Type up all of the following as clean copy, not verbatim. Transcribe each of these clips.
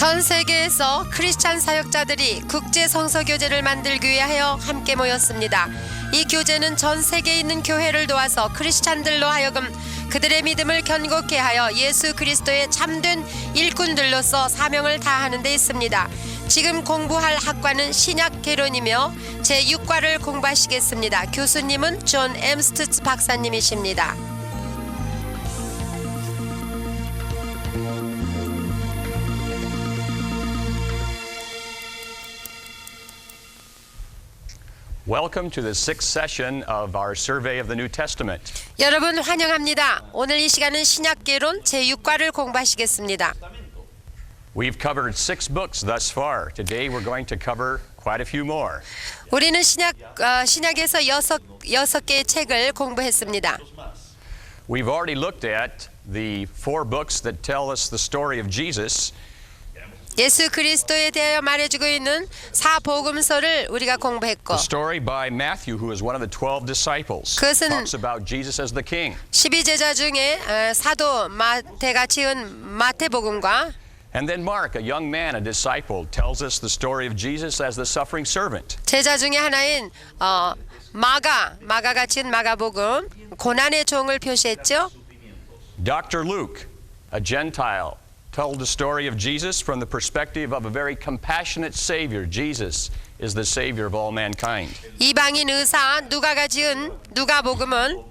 전 세계에서 크리스찬 사역자들이 국제 성서 교제를 만들기 위하여 함께 모였습니다. 이 교제는 전 세계에 있는 교회를 도와서 크리스찬들로 하여금 그들의 믿음을 견고케 하여 예수 그리스도의 참된 일꾼들로서 사명을 다하는 데 있습니다. 지금 공부할 학과는 신약 개론이며 제6과를 공부하시겠습니다. 교수님은 존 엠스트츠 박사님이십니다. Welcome to the sixth session of our survey of the New Testament. 여러분 환영합니다. 오늘 이 시간은 신약개론 제6과를 공부하시겠습니다. We've covered 6 books thus far. Today we're going to cover quite a few more. 우리는 신약에서 여섯 개의 책을 공부했습니다. We've already looked at the 4 books that tell us the story of Jesus. 예수 그리스도에 대하여 말해주고 있는 사복음서를 우리가 공부했고, The story by Matthew, who is one of the 12 disciples, 그것은 talks about Jesus as the king. 12제자 중에 사도 마태가 지은 마태복음과 And then Mark, a young man, a disciple, tells us the story of Jesus as the suffering servant. 제자 중에 하나인 마가가 지은 마가복음, 고난의 종을 표시했죠. Dr. Luke, a Gentile, told the story of Jesus from the perspective of a very compassionate Savior. Jesus is the Savior of all mankind. 이방인 의사 누가가 지은 누가복음은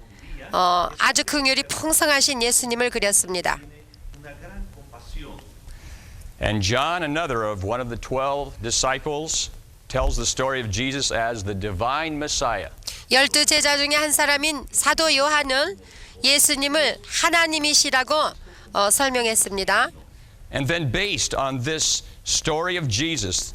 아주 긍휼이 풍성하신 예수님을 그렸습니다. And John, another of one of the 12 disciples, tells the story of Jesus as the divine Messiah. 12제자 중에 한 사람인 사도 요한은 예수님을 하나님이시라고 설명했습니다. And then based on this story of Jesus,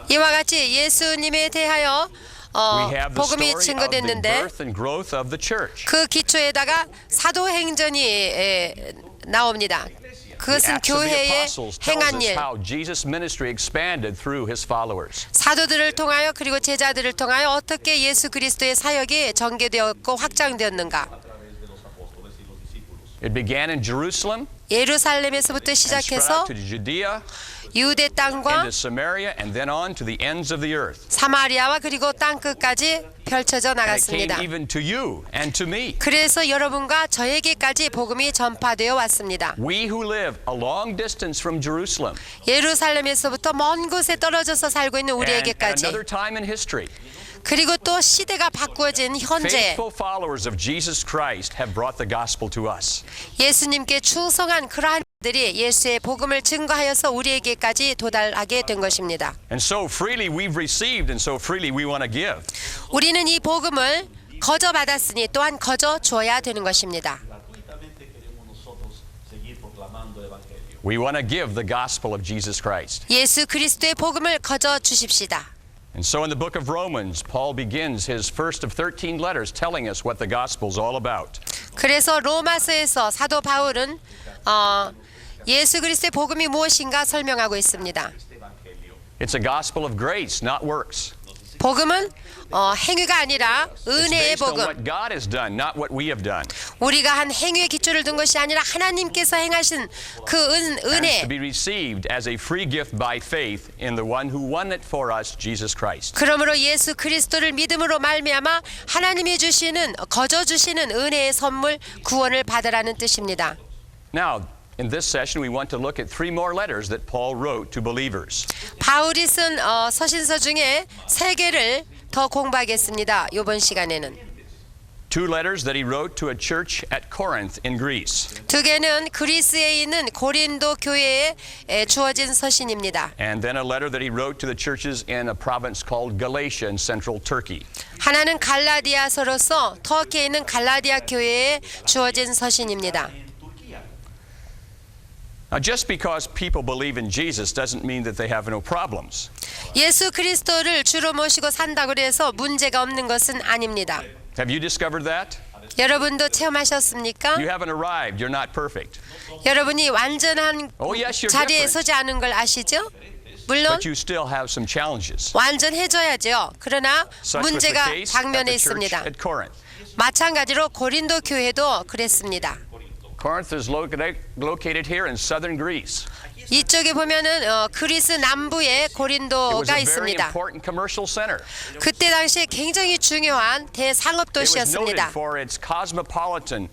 이와 같이 예수님에 대하여 we have the 복음이 story of the 증거됐는데 birth and growth of the church. 그 기초에다가 사도행전이 나옵니다. The 그것은 Acts of the 교회의 Apostles tells 행한 us 일, how Jesus' ministry expanded through his followers. 사도들을 통하여 그리고 제자들을 통하여 어떻게 예수 그리스도의 사역이 전개되었고 확장되었는가. It began in Jerusalem 예루살렘에서부터 and spread 시작해서 out to Judea, 유대 땅과 into Samaria, and then on to the ends of the earth. 사마리아와 그리고 땅 끝까지 펼쳐져 And it came 나갔습니다. even to you and to me. 그래서 여러분과 저에게까지 복음이 전파되어 왔습니다. We who live a long distance from Jerusalem 예루살렘에서부터 먼 곳에 떨어져서 살고 있는 and at 우리에게까지, another time in history, 그리고 또 시대가 바꾸어진 현재 faithful followers of Jesus Christ have brought the gospel to us. 예수님께 충성한 그러한 들이 예수의 복음을 증거하여서 우리에게까지 도달하게 된 것입니다. And so freely we've received, and so freely we want to give. 우리는 이 복음을 거저 받았으니 또한 거저 주어야 되는 것입니다. We want to give the gospel of Jesus Christ. 예수 그리스도의 복음을 거저 주십시다. And so in the book of Romans, Paul begins his first of 13 letters telling us what the gospel is all about. 그래서 로마서에서 사도 바울은 예수 그리스도의 복음이 무엇인가 설명하고 있습니다. It's a gospel of grace, not works. 복음은 행위가 아니라 It's 은혜의 based on 복음. what God has done, not what we have done. 우리가 한 행위의 기초를 둔 것이 아니라 하나님께서 행하신 그 And it's to 은혜. be received as a free gift by faith in the one who won it for us, Jesus Christ. 그러므로 예수 그리스도를 믿음으로 말미암아 하나님이 주시는 거저 주시는 은혜의 선물 구원을 받으라는 뜻입니다. Now, in this session, we want to look at 3 more letters that Paul wrote to believers. 바울이 쓴 서신서 중에 3개를 더 공부하겠습니다. 이번 시간에는 2 letters that he wrote to a church at Corinth in Greece. 2개는 그리스에 있는 고린도 교회에 주어진 서신입니다. And then a letter that he wrote to the churches in a province called Galatia in central Turkey. 하나는 갈라디아서로서 터키에 있는 갈라디아 교회에 주어진 서신입니다. Now, just because people believe in Jesus doesn't mean that they have no problems. 예수 그리스도를 주로 모시고 산다고 해서 문제가 없는 것은 아닙니다. Have you discovered that? 여러분도 체험하셨습니까? You haven't arrived. You're not perfect. 여러분이 완전한 Oh, yes, you're 자리에 different. 서지 않은 걸 아시죠? 물론 But you still have some challenges. 완전해져야죠. 그러나 Such was the 문제가 case at 당면에 the church 있습니다. at Corinth. 마찬가지로 고린도 교회도 그랬습니다. Corinth is located here in southern Greece. 이쪽에 보면은 그리스 남부에 It was 고린도가 a very 있습니다. important commercial center. 그때 당시에 굉장히 중요한 대상업 It was noted 도시였습니다. for its cosmopolitan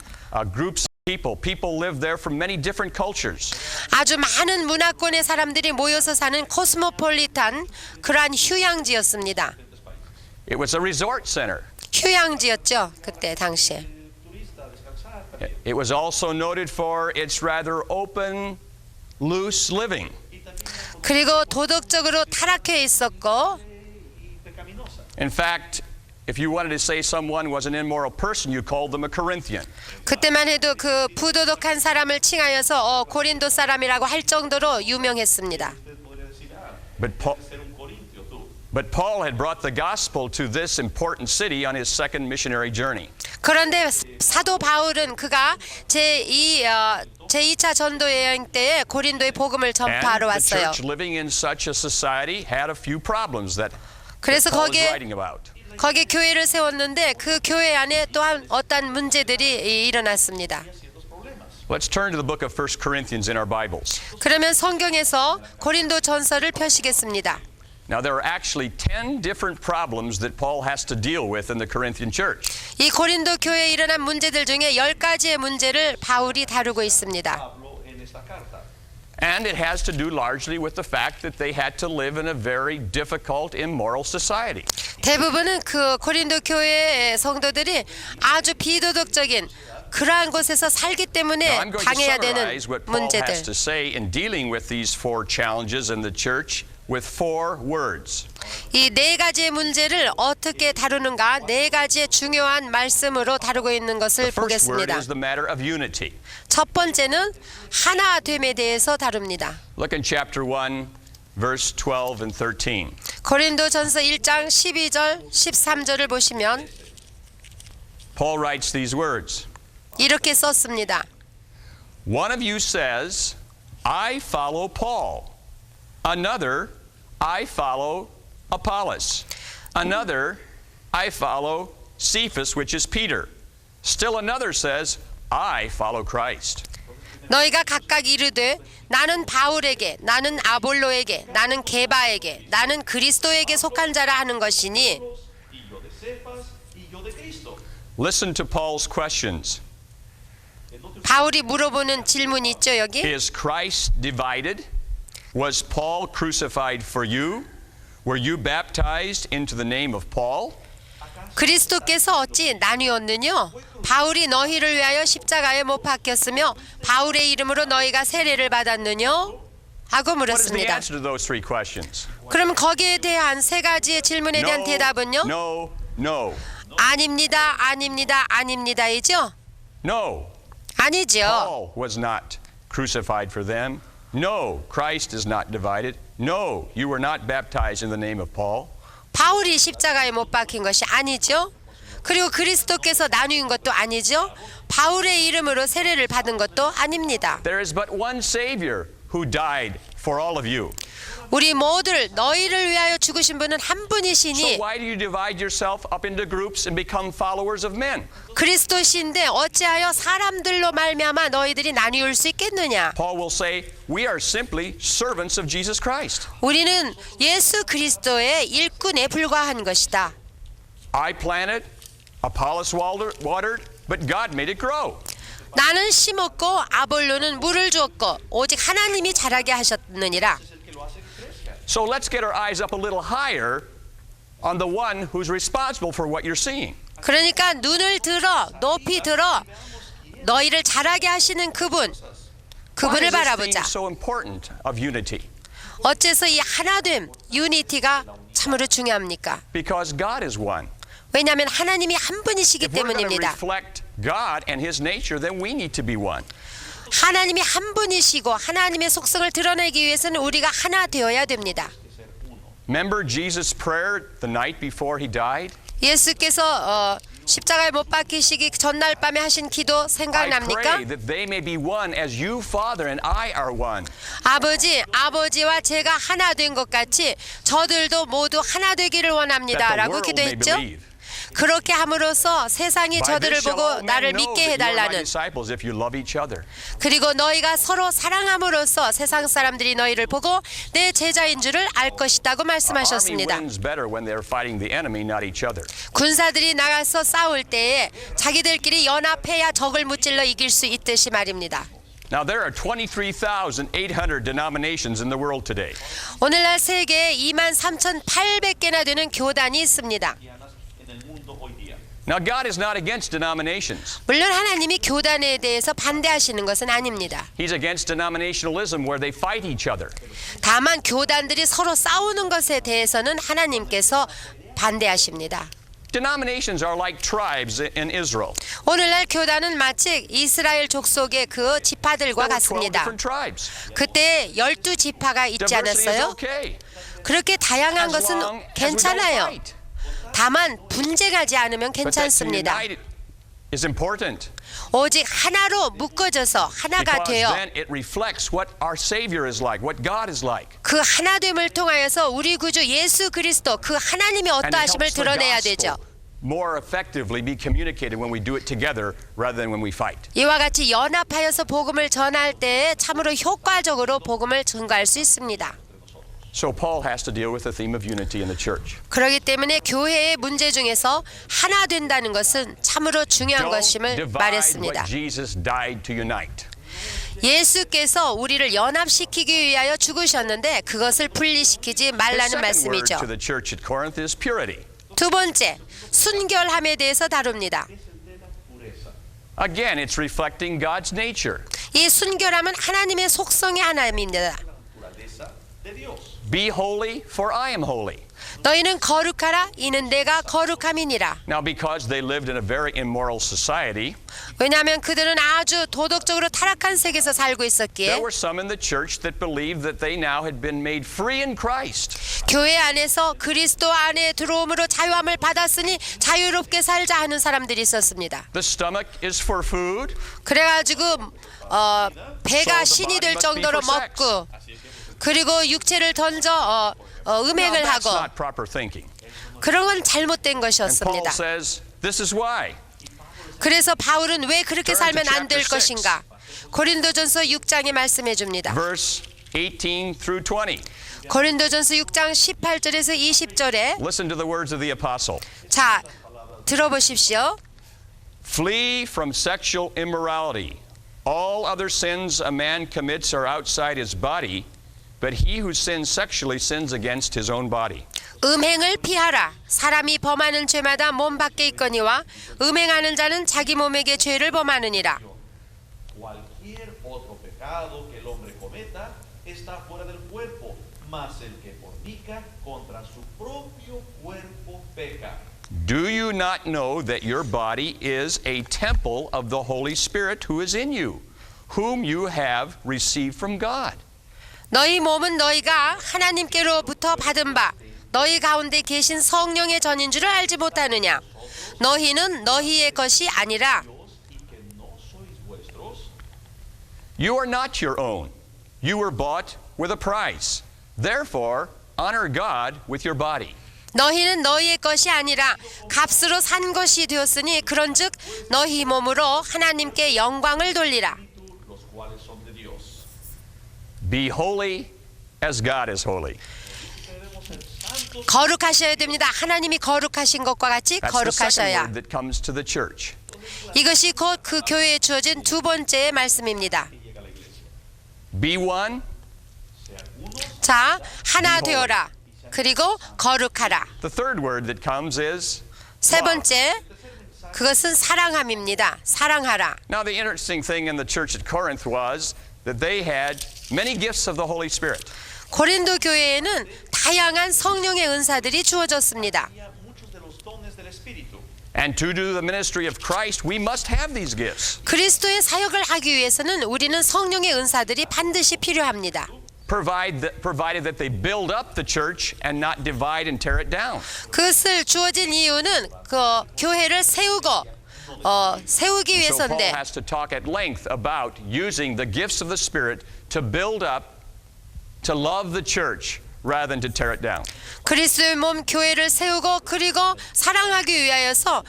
groups of people. People lived there from many different cultures. 아주 많은 문화권의 사람들이 모여서 사는 코스모폴리탄 그러한 휴양지였습니다. It was a resort center. 휴양지였죠. 그때 당시에. It was also noted for its rather open, loose living. 그리고 도덕적으로 타락해 있었고 In fact, if you wanted to say someone was an immoral person, you called them a Corinthian. 그때만 해도 그 부도덕한 사람을 칭하여서 고린도 사람이라고 할 정도로 유명했습니다. But Paul had brought the gospel to this important city on his second missionary journey. 그런데 사도 바울은 그가 제2차 전도 여행 때에 고린도의 복음을 And 전파하러 the 왔어요. church living in such a society had a few problems that 그래서 Paul is 거기에 writing about. 거기 교회를 세웠는데 그 교회 안에 또한 어떤 문제들이 일어났습니다. Let's turn to the book of 1 Corinthians in our Bibles. 그러면 성경에서 고린도 전서를 펴시겠습니다. Now, there are actually 10 different problems that Paul has to deal with in the Corinthian church. 이 고린도 교회에 일어난 문제들 중에 10가지의 문제를 바울이 다루고 있습니다. And it has to do largely with the fact that they had to live in a very difficult, immoral society. 대부분은 그 고린도 교회의 성도들이 아주 비도덕적인 그러한 곳에서 살기 때문에 Now, I'm going to 당해야 되는 summarize what Paul has 문제들. to say in dealing with these four challenges in the church with four words. 이 네 가지의 문제를 어떻게 다루는가 네 가지의 중요한 말씀으로 다루고 있는 것을 The first word 보겠습니다. is the matter of unity. 첫 번째는 하나됨에 대해서 다룹니다. Look in chapter 1, verse 12 and 13. 고린도전서 1장 12절 13절을 보시면 Paul writes these words. 이렇게 썼습니다. One of you says, I follow Paul. Another, I follow Apollos. Another, I follow Cephas, which is Peter. Still another says, I follow Christ. 너희가 각각 이르되 나는 바울에게 나는 아볼로에게 나는 게바에게 나는 그리스도에게 속한 자라 하는 것이니 Listen to Paul's questions. 바울이 물어보는 질문이 있죠 여기. Is Christ divided? Was Paul crucified for you? Were you baptized into the name of Paul? 그리스도께서 어찌 나뉘었느냐? 바울이 너희를 위하여 십자가에 못 박혔으며 바울의 이름으로 너희가 세례를 받았느냐? 하고 What is the 물었습니다. answer to those three questions? 그럼 거기에 대한 세 가지의 질문에 대한 대답은요? no, no, 아닙니다, 아닙니다, 아닙니다이죠? no. 아니죠. Paul was not crucified for them. No, Christ is not divided. No, you were not baptized in the name of Paul. 바울이 십자가에 못 박힌 것이 아니죠. 그리고 그리스도께서 나누인 것도 아니죠. 바울의 이름으로 세례를 받은 것도 아닙니다. There is but one Savior who died for all of you. 우리 모두를 너희를 위하여 죽으신 분은 한 So 분이시니 why do you divide yourself up into groups and become followers of men? 그리스도신데 어찌하여 사람들로 말미암아 너희들이 나뉘을 수 있겠느냐? Paul will say, we are simply servants of Jesus Christ. 우리는 예수 그리스도의 일꾼에 불과한 것이다. I planted, Apollos watered, but God made it grow. 나는 심었고 아볼로는 물을 주었고 오직 하나님이 자라게 하셨느니라. So let's get our eyes up a little higher on the one who's responsible for what you're seeing. 그러니까 눈을 들어 높이 들어 너희를 자라게 하시는 그분을 Why is this 바라보자. theme so important of unity? 어째서 이 하나됨, 유니티가 참으로 중요합니까? Because God is one. 왜냐하면 하나님이 한 분이시기 If we're going to 때문입니다. reflect God and His nature, then we need to be one. 하나님이 한 분이시고 하나님의 속성을 드러내기 위해서는 우리가 하나 되어야 됩니다. Remember Jesus' prayer the night before He died? 예수께서 십자가에 못 박히시기 전날 밤에 하신 기도 I 생각납니까? pray that they may be one as you, Father, and I are one. 아버지와 제가 하나 된 것 같이 저들도 모두 하나 되기를 That 원합니다. the 라고 world may 기도했죠. believe. 그렇게 함으로써 세상이 By 저들을 this shall 보고 all men 나를 know 믿게 that you are my 해달라는, disciples if you love each other. 그리고 너희가 서로 사랑함으로써 세상 사람들이 너희를 보고 내 제자인 줄을 알 것이다고 Army 말씀하셨습니다. wins better when they're fighting the enemy, not each other. 군사들이 나가서 싸울 때에 자기들끼리 연합해야 적을 무찔러 이길 수 있듯이 말입니다. Now there are 23,800 denominations in the world today. 오늘날 세계에 23,800개나 되는 교단이 있습니다. en el mundo hoy día. Now God is not against denominations. 물론 하나님이 교단에 대해서 반대하시는 것은 아닙니다. He's against denominationalism where they fight each other. 다만 교단들이 서로 싸우는 것에 대해서는 하나님께서 반대하십니다. Denominations are like tribes in Israel. 오늘날 교단은 마치 이스라엘 족속의 그 지파들과 There were 12 같습니다. different tribes. 그때 12지파가 있지 Diversity is 않았어요? okay. 그렇게 다양한 As 것은 long as we don't 괜찮아요. fight. 다만 분쟁하지 않으면 But that 괜찮습니다. united is important. 오직 하나로 묶어져서 하나가 Because 되어 then it reflects what our Savior is like, what God is like. 그 하나됨을 통하여서 우리 구주 예수 그리스도 그 하나님의 And it 어떠하심을 helps the 드러내야 되죠. gospel more effectively be communicated when we do it together rather than when we fight. 이와 같이 연합하여서 복음을 전할 때 참으로 효과적으로 복음을 증거할 수 있습니다. So Paul has to deal with the theme of unity in the church. 그렇기 때문에 교회의 문제 중에서 하나 된다는 것은 참으로 중요한 Don't 것임을 divide 말했습니다. what Jesus died to unite. 예수께서 우리를 연합시키기 위하여 죽으셨는데 그것을 분리시키지 His 말라는 second word 말씀이죠. to the church at Corinth is purity. 두 번째, 순결함에 대해서 다룹니다. Again, it's reflecting God's nature. 이 순결함은 하나님의 속성의 하나입니다. Naturaleza de Dios. Be holy, for I am holy. 너희는 거룩하라 이는 내가 거룩함이니라. Now, because they lived in a very immoral society, 왜냐하면 그들은 아주 도덕적으로 타락한 세계에서 살고 있었기에 there were some in the church that believed that they now had been made free in Christ. 교회 안에서 그리스도 안에 들어옴으로 자유함을 받았으니 자유롭게 살자 하는 사람들이 있었습니다. The stomach is for food. 그래가지고 배가 신이 될 정도로 먹고 그리고 육체를 던져 Now, 음행을 that's 하고 not proper thinking. 그런 건 잘못된 And Paul 것이었습니다. says, this is why. 그래서 바울은 왜 그렇게 Turn to 살면 안 될 chapter 것인가? 고린도전서 6장에 말씀해 줍니다. Verse 18 through 20. 고린도전서 6장 18절에서 20절에 Listen to the words of the apostle. 자 들어보십시오. Flee from sexual immorality. All other sins a man commits are outside his body, but he who sins sexually sins against his own body. 음행을 피하라. 사람이 범하는 죄마다 몸 밖에 있거니와 음행하는 자는 자기 몸에게 죄를 범하느니라. Cualquier otro pecado que el hombre cometa está fuera del cuerpo, mas el que fornica contra su propio cuerpo peca. Do you not know that your body is a temple of the Holy Spirit who is in you, whom you have received from God? 너희 몸은 너희가 하나님께로부터 받은 바 너희 가운데 계신 성령의 전인 줄을 알지 못하느냐? 너희는 너희의 것이 아니라 Y que no sois vuestros, You are not your own. You were bought with a price. Therefore, honor God with your body. 너희는 너희의 것이 아니라 값으로 산 것이 되었으니 그런즉 너희 몸으로 하나님께 영광을 돌리라. los cuales son de Dios. Be holy as God is holy. Debemos ser santos. 거룩하셔야 됩니다. 하나님이 거룩하신 것과 같이 That's the second 거룩하셔야. word that comes to the church. 이것이 곧 그 교회에 주어진 두 번째의 말씀입니다. Llega a la iglesia. Be one. Sean unos. 자, 하나 되어라. 그리고 거룩하라. The third word that comes is 세 번째, 그것은 사랑함입니다. 사랑하라. now the interesting thing in the church at Corinth was that they had many gifts of the Holy Spirit. 고린도 교회에는 다양한 성령의 은사들이 주어졌습니다. Había muchos de los dones del Espíritu. And to do the ministry of Christ, we must have these gifts, 그리스도의 사역을 하기 위해서는 우리는 성령의 은사들이 반드시 필요합니다. provided that they build up the church and not divide and tear it down. 그것을 주어진 이유는 그 교회를 세우기 So Paul 위해서인데 has to talk at length about using the gifts of the Spirit to build up, to love the church, rather than to tear it down. 그리스도의 몸 교회를 세우고 그리고 사랑하기 위하여서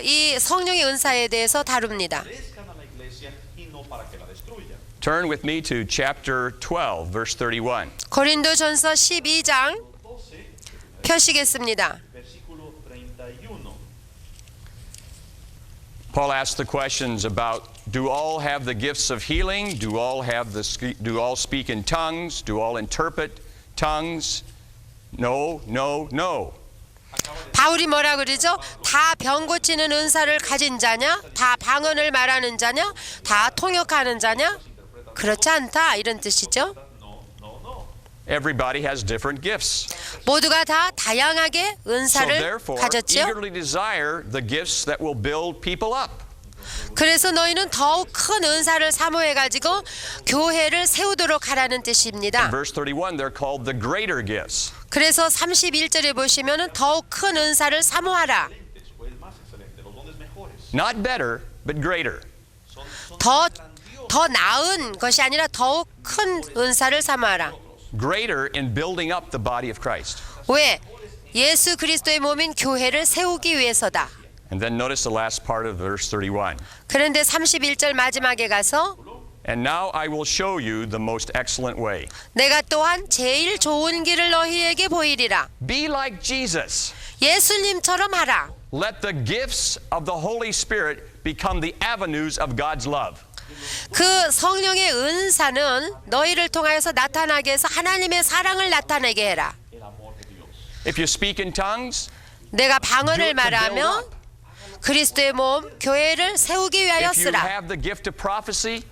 이 성령의 은사에 대해서 다룹니다. Crezcan a la iglesia y no para que la destruyan. Turn with me to chapter 12, verse 31. 고린도전서 12장 12, 펴시겠습니다. versículo 31. Paul asks the questions about, do all have the gifts of healing? Do all speak in tongues? Do all interpret tongues? No, no, no. 바울이 뭐라 그러죠? 다 병 고치는 은사를 가진 자냐? 다 방언을 말하는 자냐? 다 통역하는 자냐? 그렇지 않다 이런 뜻이죠. No, no, no. Everybody has different gifts. 모두가 다 다양하게 So 은사를 therefore, 가졌죠. eagerly desire the gifts that will build people up. 그래서 너희는 더욱 큰 은사를 사모해가지고 교회를 세우도록 하라는 In 뜻입니다. verse 31, they're called the greater gifts. 그래서 31절에 보시면은 더욱 큰 은사를 사모하라. Fue el más excelente, los dones mejores. Not better, but greater. Son 더 나은 것이 아니라 더욱 큰 은사를 사모하라. Greater in building up the body of Christ. 왜? 예수 그리스도의 몸인 교회를 세우기 위해서다. And then notice the last part of verse 31. 그런데 31절 마지막에 가서 And now I will show you the most excellent way. 내가 또한 제일 좋은 길을 너희에게 보이리라. Be like Jesus. 예수님처럼 하라. Let the gifts of the Holy Spirit become the avenues of God's love. 그 성령의 은사는 너희를 통하여서 나타나게 해서 하나님의 사랑을 나타내게 해라. If you speak in tongues, 내가 do 방언을 it to build 말하며 up. 그리스도의 몸 교회를 세우기 위하여 If you 쓰라. have the gift of prophecy,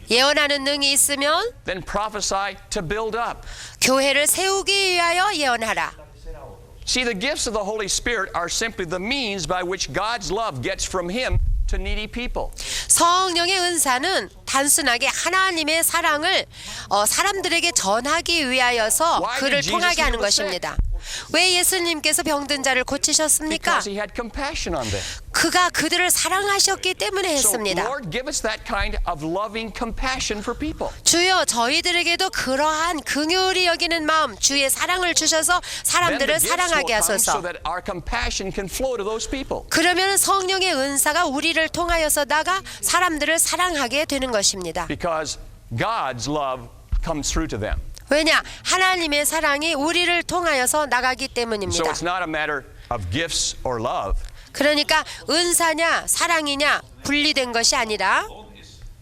예언하는 능이 있으면 then prophesy to build up. 교회를 세우기 위하여 예언하라. See, the gifts of the Holy Spirit are simply the means by which God's love gets from Him to needy people. 성령의 은사는 단순하게 하나님의 사랑을 사람들에게 전하기 위하여서 Why 그를 did Jesus 통하게 하는 heal the sick? 것입니다. 왜 예수님께서 병든 자를 고치셨습니까? Because He had compassion on them. 그가 그들을 사랑하셨기 때문에 So, 했습니다. Lord, give us that kind of loving compassion for people. 주여 저희들에게도 그러한 긍휼히 여기는 마음 주의 사랑을 주셔서 Then the 사람들을 gifts will 사랑하게 come so 하소서. that our compassion can flow to those people. 그러면 성령의 은사가 우리를 통하여서다가 사람들을 사랑하게 되는 것입니다. Because God's love comes through to them. 왜냐? 하나님의 사랑이 우리를 통하여서 나가기 So 때문입니다. it's not a matter of gifts or love. 그러니까 은사냐 사랑이냐 분리된 것이 아니라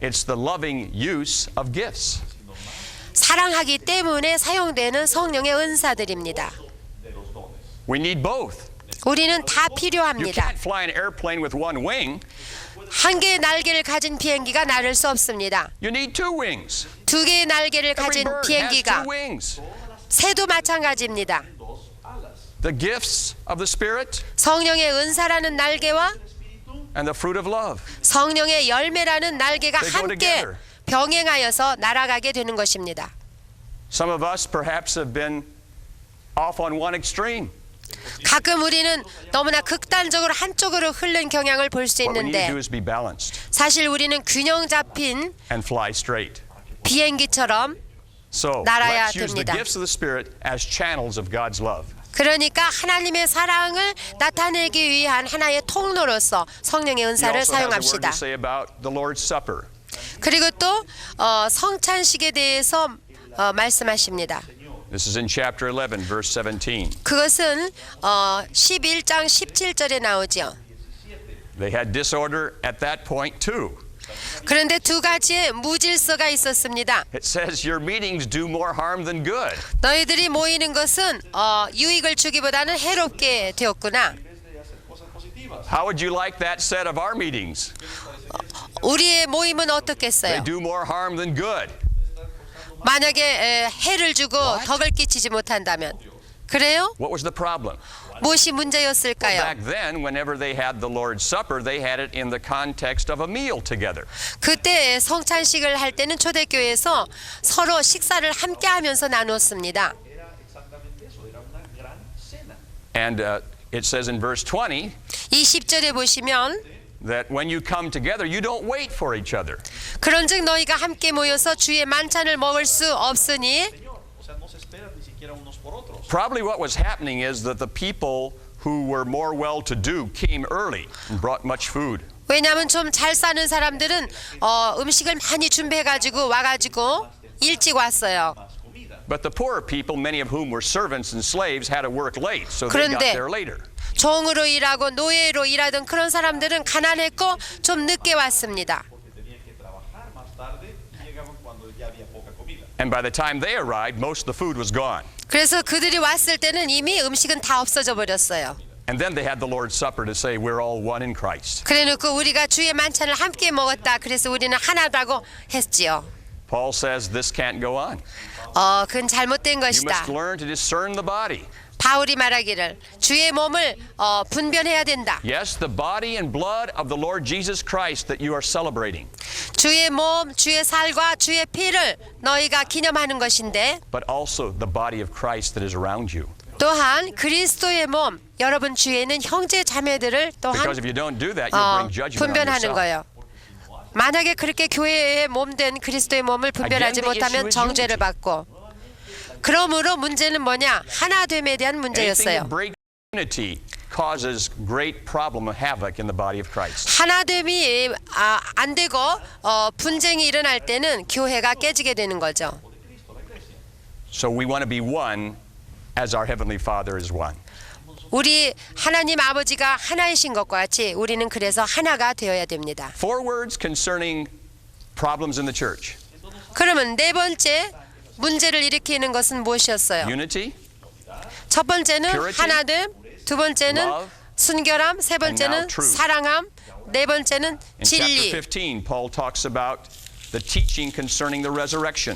It's the loving use of gifts. 사랑하기 때문에 사용되는 성령의 은사들입니다. We need both. 우리는 다 You 필요합니다. can't fly an airplane with one wing. 한 개의 날개를 가진 비행기가 날을 수 없습니다. You need two wings. 두 개의 날개를 Every 가진 bird has 비행기가 two wings. 새도 마찬가지입니다. The gifts of the Spirit 성령의 은사라는 날개와 and the fruit of love. 성령의 열매라는 날개가 They go 함께 together. 병행하여서 날아가게 되는 것입니다. Some of us perhaps have been off on one extreme. 가끔 우리는 너무나 극단적으로 한쪽으로 흐른 경향을 볼 수 What we need to 있는데 do is be balanced 사실 우리는 균형 잡힌 and fly straight. 비행기처럼 So 날아야 let's use the 됩니다. gifts of the Spirit as channels of God's love. 그러니까 하나님의 사랑을 나타내기 위한 하나의 통로로서 성령의 He 은사를 also has a word 사용합시다. to say about the Lord's Supper. 그리고 또 성찬식에 대해서 말씀하십니다. This is in chapter 11, verse 17. 그것은 11장 17절에 나오죠. They had disorder at that point too. 그런데 두 가지의 무질서가 있었습니다. It says your meetings do more harm than good. 너희들이 모이는 것은 유익을 주기보다는 해롭게 되었구나. How would you like that said of our meetings? 우리의 모임은 They 어떻겠어요? do more harm than good. 만약에 해를 주고 덕을 끼치지 못한다면 그래요? What was the problem? 무엇이 문제였을까요? Back then, whenever they had the Lord's Supper, they had it in the context of a meal together. 그때 성찬식을 할 때는 초대교회에서 서로 식사를 함께 하면서 나눴습니다. Era exactamente eso, era una gran cena. And it says in verse 20 이 10절에 보시면 that when you come together, you don't wait for each other. 그런즉 너희가 함께 모여서 주의 만찬을 먹을 수 없으니 O sea, no se esperan ni siquiera unos por otros. Probably what was happening is that the people who were more well-to-do came early and brought much food. 왜냐하면 좀 잘 사는 사람들은 음식을 많이 준비해가지고 와가지고 일찍 왔어요. Más comida. But the poorer people, many of whom were servants and slaves, had to work late, so they got 그런데 there later. 종으로 일하고 노예로 일하던 그런 사람들은 가난했고 좀 늦게 왔습니다. Porque tenían que trabajar más tarde y llegaban cuando ya había poca comida. And by the time they arrived, most of the food was gone. 그래서 그들이 왔을 때는 이미 음식은 다 없어져 버렸어요. And then they had the Lord's Supper to say, we're all one in Christ. 그래놓고 우리가 주의 만찬을 함께 먹었다. 그래서 우리는 하나다고 했지요. Paul says this can't go on. 그건 잘못된 You 것이다. must learn to discern the body. 바울이 말하기를 주의 몸을 분별해야 된다. Yes, the body and blood of the Lord Jesus Christ that you are celebrating. 주의 몸, 주의 살과 주의 피를 너희가 기념하는 것인데 But also the body of Christ that is around you. 또한 그리스도의 몸, 여러분 주위에는 형제 자매들을 또한 Because if you don't do that, you'll bring judgment on 분별하는 yourself. 거예요. 만약에 그렇게 교회의 몸된 그리스도의 몸을 분별하지 Again, the 못하면 issue is 정죄를 받고 그러므로 문제는 뭐냐? 하나됨에 대한 Anything 문제였어요. that breaks unity causes great problem of havoc in the body of Christ. 하나됨이 안 되고 분쟁이 일어날 때는 교회가 깨지게 되는 거죠. So we want to be one as our Heavenly Father is one. 우리 하나님 아버지가 하나이신 것과 같이 우리는 그래서 하나가 되어야 됩니다. 4 words concerning problems in the church. 그러면 네 번째 문제를 일으키는 것은 무엇이었어요? Unity, 첫 번째는 Purity, 하나됨, 두 번째는 love, 순결함, 세 and 번째는 now truth. 사랑함, 네 번째는 in chapter 진리. 15, Paul talks about the teaching concerning the resurrection.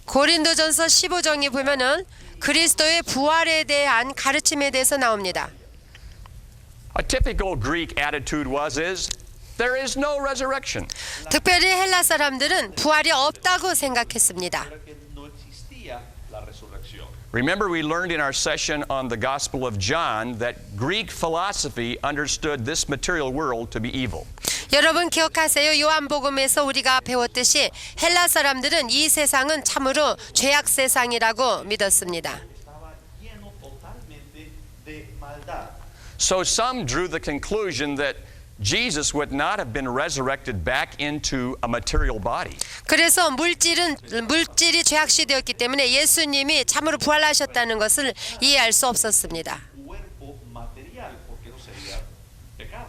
고린도전서 15장에 보면은 그리스도의 부활에 대한 가르침에 대해서 나옵니다. A typical Greek attitude is there is no resurrection. 특별히 헬라 사람들은 부활이 없다고 생각했습니다. Era que no existía la resurrección. Remember, we learned in our session on the Gospel of John that Greek philosophy understood this material world to be evil. 여러분 기억하세요? 요한복음에서 우리가 배웠듯이 헬라 사람들은 이 세상은 참으로 죄악 세상이라고 믿었습니다. Estaba lleno totalmente de maldad. So some drew the conclusion that Jesus would not have been resurrected back into a material body. 그래서 물질이 죄악시되었기 때문에 예수님이 참으로 부활하셨다는 것을 이해할 수 없었습니다. Cuerpo material, porque no sería pecado.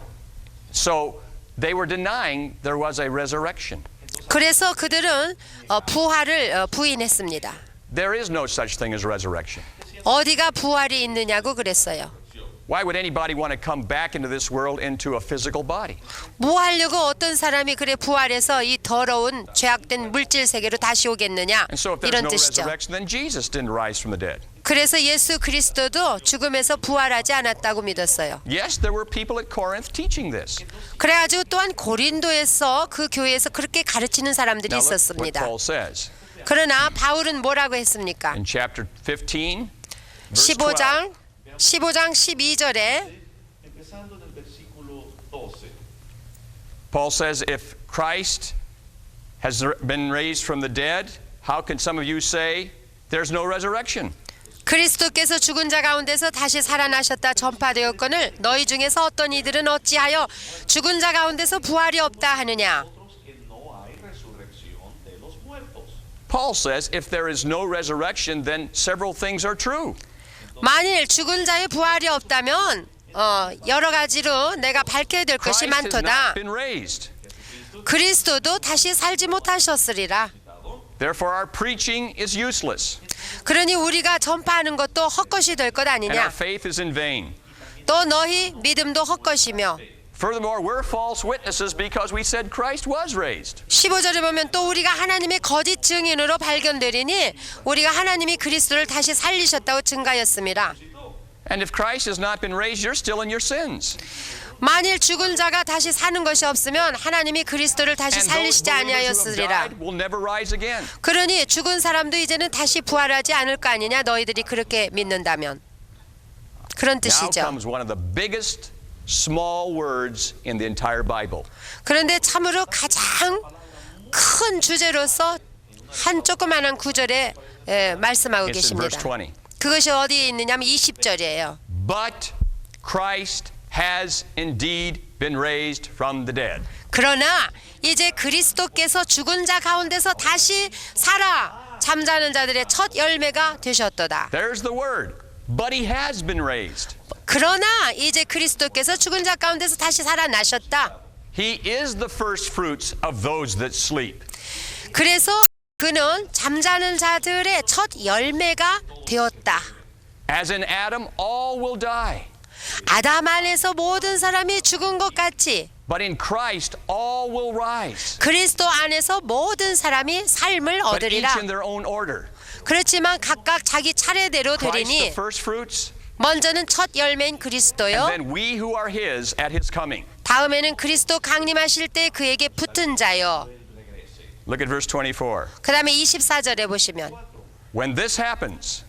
So they were denying there was a resurrection. 그래서 그들은 부활을 부인했습니다. There is no such thing as resurrection. 어디가 부활이 있느냐고 그랬어요. Why would anybody want to come back into this world into a physical body? 뭐 하려고 어떤 사람이 그래 부활해서 이 더러운 죄악된 물질 세계로 다시 오겠느냐 And so if there's 이런 no 뜻이죠. resurrection, then Jesus didn't rise from the dead. 그래서 예수 그리스도도 죽음에서 부활하지 않았다고 믿었어요. Yes, there were people at Corinth teaching this. 그래가지고 또한 고린도에서 그 교회에서 그렇게 가르치는 사람들이 Now look what 있었습니다. Paul says 그러나 바울은 뭐라고 했습니까? in chapter 15, verse 12. 15장 12절에 Empezando en el versículo 12. Paul says, if Christ has been raised from the dead, how can some of you say there's no resurrection? 그리스도께서 죽은 자 가운데서 다시 살아나셨다 전파되었거늘 너희 중에서 어떤 이들은 어찌하여 죽은 자 가운데서 부활이 없다 하느냐. Otros que no hay resurrección de los muertos. Paul says, if there is no resurrection, then several things are true. 만일 죽은 자의 부활이 없다면 여러 가지로 내가 밝혀야 될 것이 Christ has 많도다. not been raised. 그리스도도 다시 살지 못하셨으리라. Therefore, our preaching is useless, 그러니 우리가 전파하는 것도 헛것이 될 것 and our 아니냐. faith is in vain. 또 너희 믿음도 헛것이며. Furthermore, we're false witnesses because we said Christ was raised. 15절에 보면 또 우리가 하나님의 거짓 증인으로 발견되리니 우리가 하나님이 그리스도를 다시 살리셨다고 증가했습니다. And if Christ has not been raised, you're still in your sins. 만일 죽은 자가 다시 사는 것이 없으면 하나님이 그리스도를 다시 And those 살리시지 believers who have 아니하였으리라. died will never rise again. 그러니 죽은 사람도 이제는 다시 부활하지 않을 거 아니냐 너희들이 그렇게 믿는다면. 그런 Now 뜻이죠. comes one of the biggest small words in the entire Bible. 그런데 참으로 가장 큰 주제로서 한 조그만한 구절에 말씀하고 It's in verse 계십니다. 20. 그것이 어디에 있느냐면 20절이에요. But Christ has indeed been raised from the dead. 그러나 이제 그리스도께서 죽은 자 가운데서 다시 살아 잠자는 자들의 첫 열매가 되셨도다. There's the word. But he has been raised. 그러나 이제 그리스도께서 죽은 자 가운데서 다시 살아나셨다. He is the first fruits of those that sleep. 그래서 그는 잠자는 자들의 첫 열매가 되었다. As in Adam, all will die. 아담 안에서 모든 사람이 죽은 것 같이 But in Christ, all will rise. 그리스도 안에서 모든 사람이 삶을 But 얻으리라. each in their own order. 그렇지만 각각 자기 차례대로 Christ the 되리니 first fruits, 먼저는 첫 열매인 and 그리스도요. then we who are his at his coming. 다음에는 그리스도 강림하실 때 그에게 붙은 자요. Look at verse 24. 그 다음에 24절에 보시면 When this happens,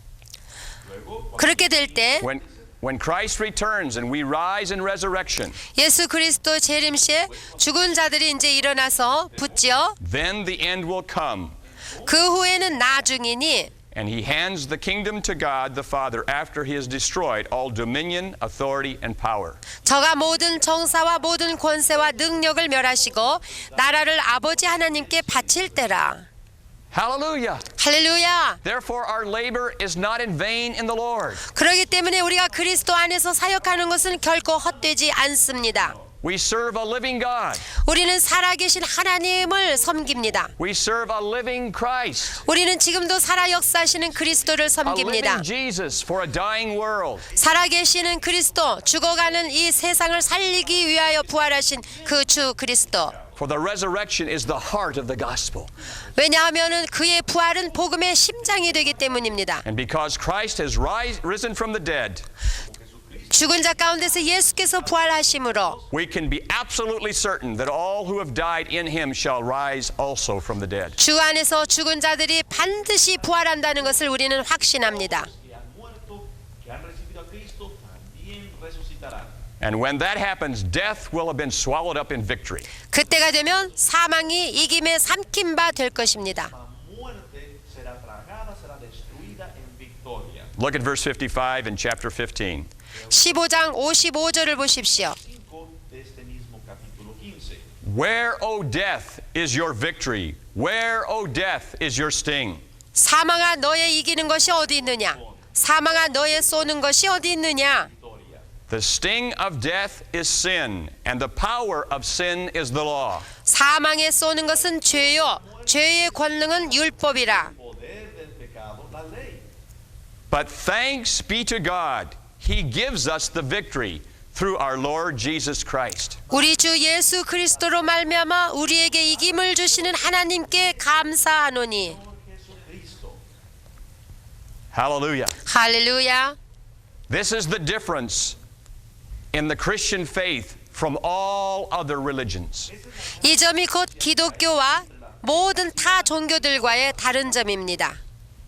그렇게 될 때 when Christ returns and we rise in resurrection, 예수 그리스도 재림시에 죽은 자들이 이제 일어나서 붙지요. then the end will come, 그 후에는 나중이니 and he hands the kingdom to God the Father after he has destroyed all dominion, authority, and power. 저가 모든 정사와 모든 권세와 능력을 멸하시고 나라를 아버지 하나님께 바칠 때라. Hallelujah! 할렐루야. Therefore our labor is not in vain in the Lord. 그렇기 때문에 우리가 그리스도 안에서 사역하는 것은 결코 헛되지 않습니다. We serve a living God. 우리는 살아계신 하나님을 섬깁니다. We serve a living Christ. 우리는 지금도 살아 역사하시는 그리스도를 A 섬깁니다. living Jesus for a dying world. 살아계시는 그리스도, 죽어가는 이 세상을 살리기 위하여 부활하신 그 주 그리스도. For the resurrection is the heart of the gospel. 왜냐하면 그의 부활은 복음의 심장이 되기 때문입니다. And because Christ has risen from the dead, 죽은 자 가운데서 예수께서 부활하심으로 we can be absolutely certain that all who have died in him shall rise also from the dead. 주 안에서 죽은 자들이 반드시 부활한다는 것을 우리는 확신합니다. Que han muerto, que han recibido a Cristo, también resucitarán. And when that happens, death will have been swallowed up in victory. 그때가 되면 사망이 이김에 삼킨 바 될 것입니다. La muerte será tragada, será destruida en victoria. Look at verse 55 in chapter 15. 15장 55절을 보십시오. 5 de este mismo capítulo 15. Where, O death, is your victory? Where, O death, is your sting? 사망아 너의 이기는 것이 어디 있느냐? 사망아 너의 쏘는 것이 어디 있느냐? Victoria. The sting of death is sin, and the power of sin is the law. 사망에 쏘는 것은 죄요. 죄의 권능은 율법이라. Poder del pecado, la ley. But thanks be to God, he gives us the victory through our Lord Jesus Christ. 우리 주 예수 그리스도로 말미암아 우리에게 이김을 주시는 하나님께 감사하노니. Jesucristo. Hallelujah. 할렐루야. This is the difference in the Christian faith from all other religions. 이 점이 곧 기독교와 모든 타 종교들과의 다른 점입니다.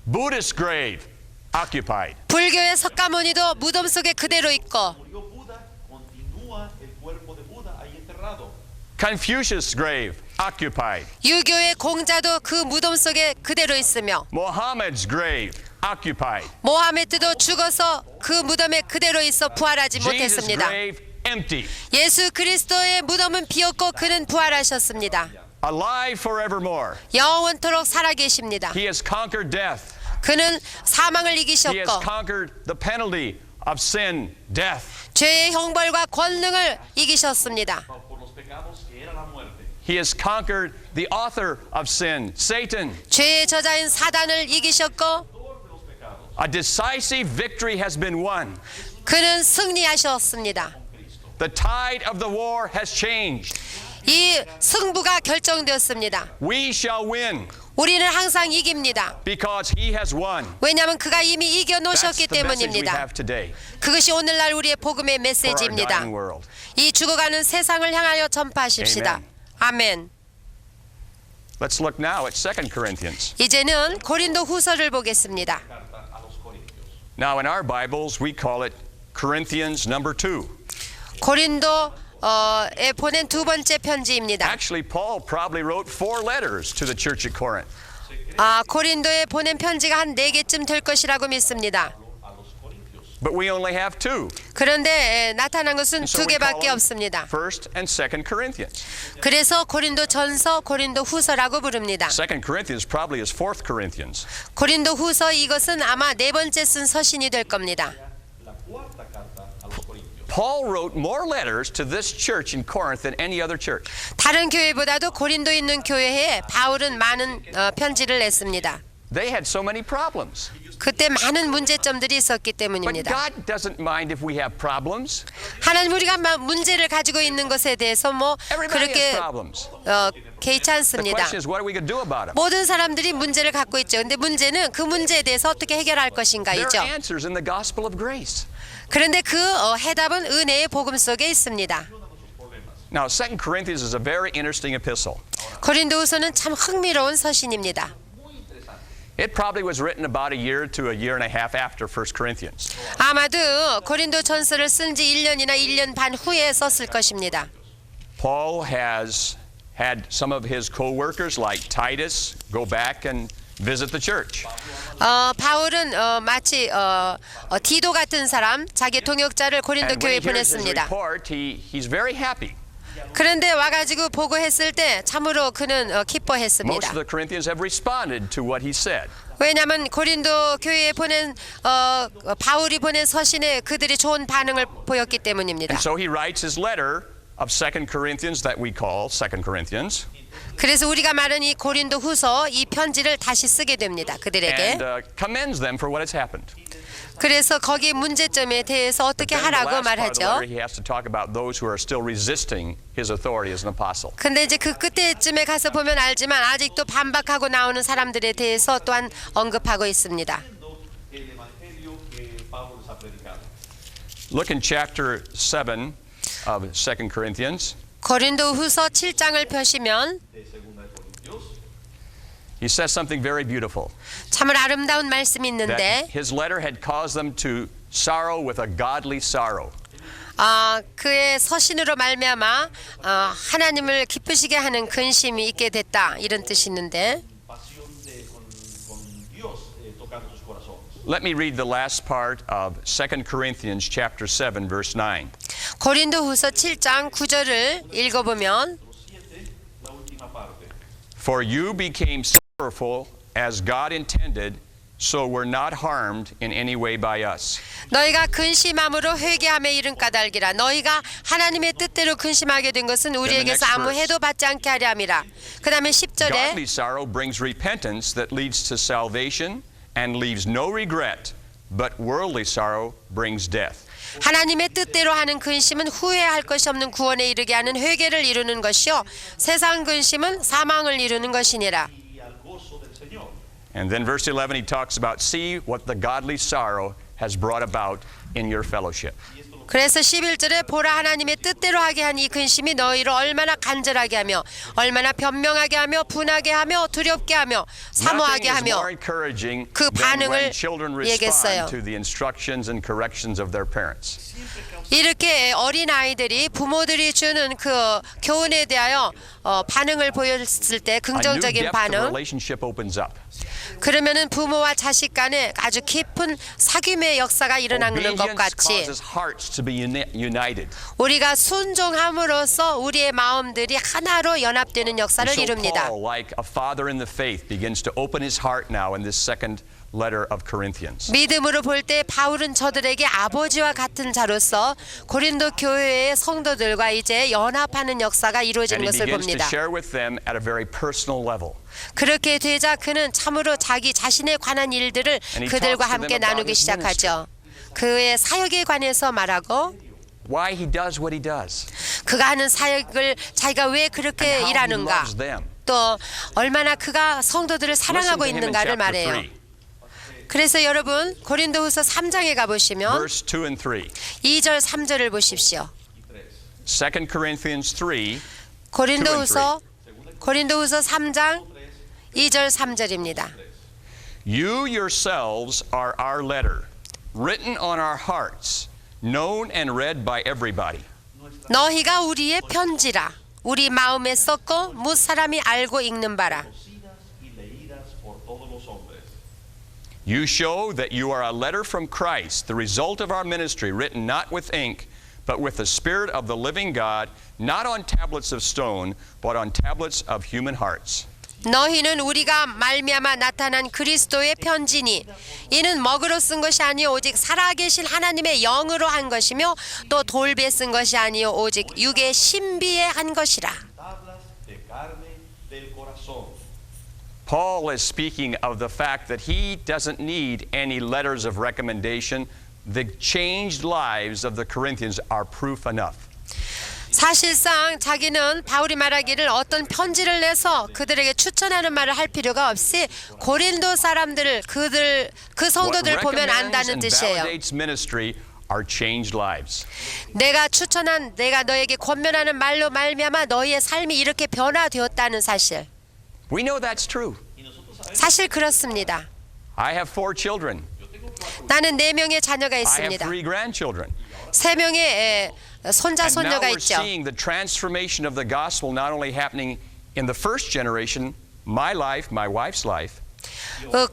Buddhist grave, occupied. 불교의 석가모니도 무덤 속에 그대로 있고 Murió Buda, continúa el cuerpo de Buda ahí enterrado. Confucius grave, occupied. 유교의 공자도 그 무덤 속에 그대로 있으며 Mohammed's grave, occupied. 모하메트도 죽어서 그 무덤에 그대로 있어 부활하지 Jesus' 못했습니다. grave, empty. 예수 그리스도의 무덤은 비었고 그는 부활하셨습니다. Alive forevermore. 영원토록 살아계십니다. He has conquered death. 그는 사망을 He has 이기셨고 conquered the penalty of sin, death. 죄의 형벌과 권능을 이기셨습니다. Por los pecados que era la muerte. He has conquered the author of sin, Satan. 죄의 저자인 사단을 이기셨고 Autor de los pecados. A decisive victory has been won. 그는 승리하셨습니다. The tide of the war has changed. 이 승부가 결정되었습니다. We shall win 우리는 항상 이깁니다. because he has won. 왜냐하면 그가 이미 That's 이겨놓으셨기 the message we 때문입니다. have today 그것이 오늘날 우리의 복음의 for our 메시지입니다. dying world. 이 죽어가는 세상을 향하여 전파하십시다. 아멘. Let's look now at 2 Corinthians. 이제는 고린도 후서를 보겠습니다. Carta a los Corintios. Now in our Bibles we call it Corinthians number 2. 고린도에 보낸 두 번째 편지입니다. Actually, Paul probably wrote 4 letters to the church at Corinth. Se cree 고린도에 보낸 편지가 한 4개쯤 될 것이라고 믿습니다. a los corintios. But we only have 2. 그런데 나타난 것은 So we call 2개밖에 them 없습니다. 1st and 2nd Corinthians. 그래서 고린도 전서, 고린도 후서라고 부릅니다. 2nd Corinthians probably is 4th Corinthians. 고린도 후서 이것은 아마 4번째 쓴 서신이 될 겁니다. La cuarta carta a los corintios. Paul wrote more letters to this church in Corinth than any other church. 다른 교회보다도 고린도에 있는 교회에 바울은 많은 편지를 냈습니다. They had so many problems. 그때 많은 문제점들이 있었기 But 때문입니다. God doesn't mind if we have problems. 하나님 우리가 문제를 가지고 있는 것에 대해서 뭐 Everybody has 그렇게 problems. 개의치 The 않습니다. question is, what are we going to do about them? 모든 사람들이 문제를 갖고 있죠. 근데 문제는 그 문제에 대해서 어떻게 해결할 There 것인가이죠. are answers in the gospel of grace. 그런데 그 해답은 은혜의 복음 속에 있습니다. Now, 2 Corinthians is a very interesting epistle. 고린도후서는 참 흥미로운 서신입니다. It probably was written about a year to a year and a half after 1 Corinthians. 아마도 고린도 전서를 쓴 지 1년이나 1년 반 후에 썼을 것입니다. Paul has had some of his co-workers like Titus go back and visit the church. 바울은 마치 디도 같은 사람, 자기 동역자를 고린도 And 교회에 when he hears his 보냈습니다. report, he's very happy. 그런데 와가지고 보고했을 때 참으로 그는 Most 기뻐했습니다. of the Corinthians have responded to what he said. 왜냐하면 고린도 교회에 보낸 바울이 보낸 서신에 그들이 좋은 반응을 보였기 때문입니다. And so he writes his letter of 2 Corinthians that we call 2 Corinthians. 그래서 우리가 말하는 이 고린도 후서 이 편지를 다시 쓰게 됩니다. 그들에게. And commends them for what has happened. 그래서 거기 문제점에 대해서 어떻게 Then in the 하라고 last part of the 말하죠. letter, he has to talk about those who are still resisting his authority as an apostle. 근데 이제 그 끝에쯤에 가서 보면 알지만 아직도 반박하고 나오는 사람들에 대해서 또한 언급하고 있습니다. El evangelio que Pablo les ha predicado. Look in chapter 7 of 2 Corinthians. 고린도 후서 7장을 펴시면 De segunda de Corintios. He says something very beautiful. 참으로 아름다운 말씀이 That 있는데 his letter had caused them to sorrow with a godly sorrow. 그의 서신으로 말미암아 하나님을 기쁘시게 하는 근심이 있게 됐다 이런 뜻이 있는데 Pasión con Dios tocando sus corazones. Let me read the last part of 2 Corinthians chapter 7 verse 9. 고린도 후서 7장 9절을 읽어보면 7, la última parte. For you became sorrowful as God intended, so were not harmed in any way by us. 너희가 근심함으로 회개함에 이른 까닭이라 너희가 하나님의 뜻대로 근심하게 된 것은 우리에게서 아무 해도 받지 않게 하려 함이라. 그 다음에 10절에 Godly sorrow brings repentance that leads to salvation and leaves no regret, but worldly sorrow brings death. 하나님의 뜻대로 하는 근심은 후회할 것이 없는 구원에 이르게 하는 회개를 이루는 것이요 세상 근심은 사망을 이루는 것이니라. Y al gozo del Señor. And then verse 11 he talks about see what the godly sorrow has brought about in your fellowship. 그래서 11절에 보라 하나님의 뜻대로 하게 한 이 근심이 너희를 얼마나 간절하게 하며 얼마나 변명하게 하며 분하게 하며 두렵게 하며 사모하게 Nothing is 하며 more encouraging 그 than when 반응을 children 얘기했어요. respond to the instructions and corrections of their parents. 이렇게 어린 아이들이 부모들이 주는 그 교훈에 대하여 반응을 보였을 때 A new 긍정적인 depth of 반응 relationship opens up. 그러면은 부모와 자식 간에 아주 깊은 사귐의 역사가 일어나는 것 Obedience 같이 causes hearts to be united. 우리가 순종함으로써 우리의 마음들이 하나로 연합되는 역사를 So 이룹니다. Paul, like a father in the faith, begins to open his heart now in this second letter of Corinthians. 믿음으로 볼 때 바울은 저들에게 아버지와 같은 자로서 고린도 교회의 성도들과 이제 연합하는 역사가 이루어진 And he 것을 begins to 봅니다. share with them at a very personal level. 그렇게 되자 그는 참으로 자기 자신에 관한 일들을 And he 그들과 talks to them 함께 about 나누기 his 시작하죠. 그의 사역에 관해서 말하고 Why he does what he does. 그가 하는 사역을 자기가 왜 And 그렇게 how he 일하는가 loves them. 또 얼마나 그가 성도들을 Listen 사랑하고 to him in 있는가를 chapter 말해요. 3, 그래서 여러분 고린도후서 3장에 가보시면 verse 2 and 3. 2절 3절을 보십시오. 2 Corinthians 3, 고린도후서 3장 2절 3절입니다. You yourselves are our letter, written on our hearts, known and read by everybody. 너희가 우리의 편지라 우리 마음에 썼고 무 사람이 알고 읽는 바라. Conocidas y leídas por todos You show that you are a letter from Christ, the result of our ministry, written not with ink, but with the Spirit of the living God, not on tablets of stone, but on tablets of human hearts. 너희는 우리가 말미암아 나타난 그리스도의 편지니 이는 먹으로 쓴 것이 아니요 오직 살아계신 하나님의 영으로 한 것이며 또 돌배 쓴 것이 아니요 오직 육의 신비에 한 것이라. Tablas de carne del corazón. Paul is speaking of the fact that he doesn't need any letters of recommendation. The changed lives of the Corinthians are proof enough. 사실상 자기는 바울이 말하기를 어떤 편지를 내서 그들에게 추천하는 말을 할 필요가 없이 고린도 사람들을 그 성도들 보면 안다는 뜻이에요. Validates ministry are changed lives. 내가 추천한 내가 너에게 권면하는 말로 말미암아 너희의 삶이 이렇게 변화되었다는 사실. We know that's true. 사실 그렇습니다. I have 4 children. 나는 4명의 자녀가 I have 있습니다. 3 grandchildren. 3명의 손자 And now 손녀가 we're 있죠. seeing the transformation of the gospel not only happening in the first generation, my life, my wife's life,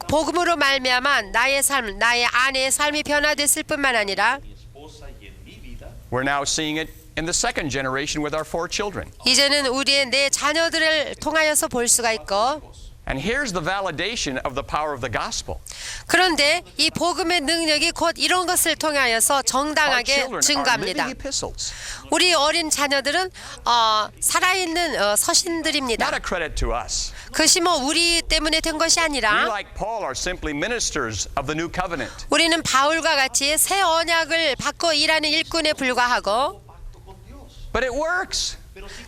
복음으로 말미암아 나의 삶, 나의 아내의 삶이 변화됐을 뿐만 아니라 Mi esposa y en mi vida. we're now seeing it in the second generation with our 4 children. 이제는 우리의 4 자녀들을 통하여서 볼 수가 있고 And here's the validation of the power of the gospel. 그런데 이 복음의 능력이 곧 이런 것을 통하여서 Our 정당하게 children are 증가합니다. living epistles. 우리 어린 자녀들은 살아있는 서신들입니다. Not a credit to us. 그것이 뭐 우리 때문에 된 것이 We, 아니라 like Paul, are simply ministers of the new covenant. 우리는 바울과 같이 새 언약을 받고 일하는 일꾼에 불과하고 But it works.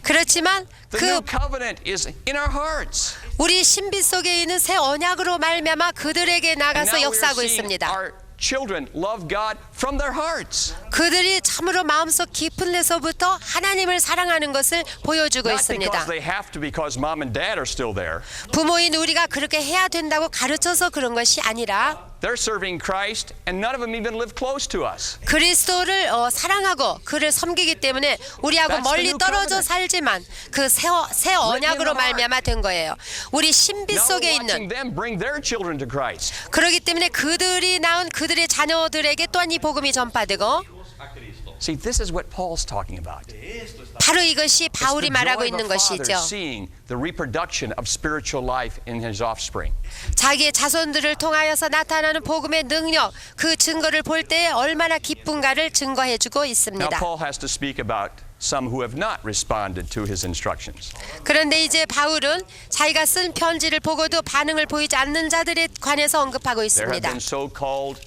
그렇지만 The 그 new covenant is in our hearts. 우리 신비 속에 있는 새 언약으로 말미암아 그들에게 And 나가서 now we are 역사하고 seeing 있습니다. our children love God from their hearts. 그들이 참으로 마음속 깊은 데서부터 하나님을 사랑하는 것을 보여주고 Not 있습니다. because they have to, because mom and dad are still there. 부모인 우리가 그렇게 해야 된다고 가르쳐서 그런 것이 아니라 They're serving Christ, and none of them even live close to us. 그리스도를 사랑하고 그를 섬기기 때문에 우리하고 That's the 멀리 new 떨어져 covenant. 살지만 그 새 언약으로 말미암아 된 거예요. 우리 신비 Now 속에 we're watching 있는 them bring their children to Christ. 그렇기 때문에 그들이 낳은 그들의 자녀들에게 또한 이 복음이 전파되고 A Cristo. See, this is what Paul's talking about. De esto está 바로 이것이 It's 바울이 the 말하고 joy of 있는 a father 것이죠. seeing the reproduction of spiritual life in his offspring. 자기의 자손들을 통하여서 나타나는 복음의 능력, 그 증거를 볼 때에 얼마나 기쁜가를 증거해주고 Now 있습니다. Paul has to speak about some who have not responded to his instructions. 그런데 이제 바울은 자기가 쓴 편지를 보고도 반응을 보이지 않는 자들에 관해서 언급하고 There have 있습니다. been so-called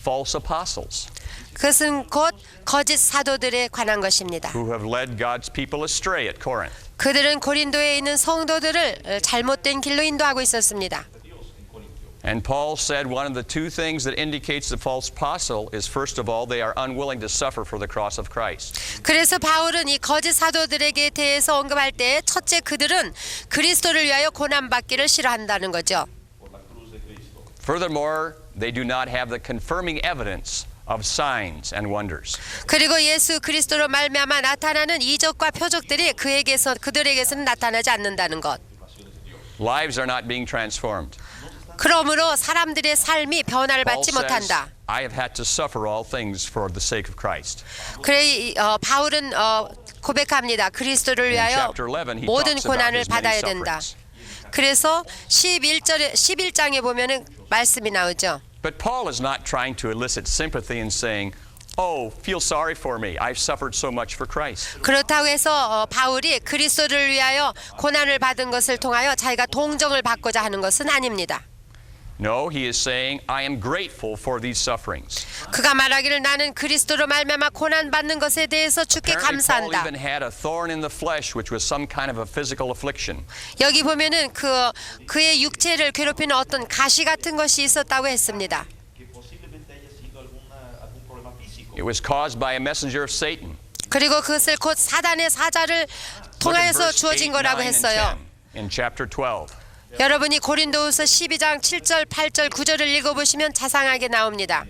false apostles 그것은 곧 거짓 사도들에 관한 것입니다. who have led God's people astray at Corinth. 그들은 고린도에 있는 성도들을 잘못된 길로 인도하고 있었습니다. And Paul said one of the 2 things that indicates the false apostle is, first of all, they are unwilling to suffer for the cross of Christ. 그래서 바울은 이 거짓 사도들에게 대해서 언급할 때 첫째 그들은 그리스도를 위하여 고난받기를 싫어한다는 거죠. por la cruz de Cristo. Furthermore, they do not have the confirming evidence of signs and wonders. 그리고 예수 그리스도로 말미암아 나타나는 이적과 표적들이 그들에게서는 나타나지 않는다는 것. Lives are not being transformed. 그러므로 사람들의 삶이 변화를 Paul 받지 says, 못한다. I have had to suffer all things for the sake of Christ. 그래 바울은 고백합니다. 그리스도를 In 위하여 chapter 11, he 모든 talks about 고난을 his many 받아야 된다. sufferings. 그래서 11장에 보면은 말씀이 나오죠. But Paul is not trying to elicit sympathy and saying, oh, feel sorry for me. I've suffered so much for Christ. 그렇다고 해서 바울이 그리스도를 위하여 고난을 받은 것을 통하여 자기가 동정을 받고자 하는 것은 아닙니다. No, he is saying, I am grateful for these sufferings. 그가 말하기를 나는 그리스도로 말미암아 고난 받는 것에 대해서 주께 Apparently, Paul 감사한다. even had a thorn in the flesh, which was some kind of a physical affliction. 여기 보면은 그의 육체를 괴롭히는 어떤 가시 같은 것이 있었다고 했습니다. Que posiblemente haya sido algún problema físico. It was caused by a messenger of Satan. 그리고 그것을 곧 사단의 사자를 Look at 통하여서 verse 8, 주어진 9, 거라고 and 했어요. 10 in chapter 12. 여러분이 고린도후서 12장 7절, 8절, 9절을 읽어보시면 자상하게 나옵니다.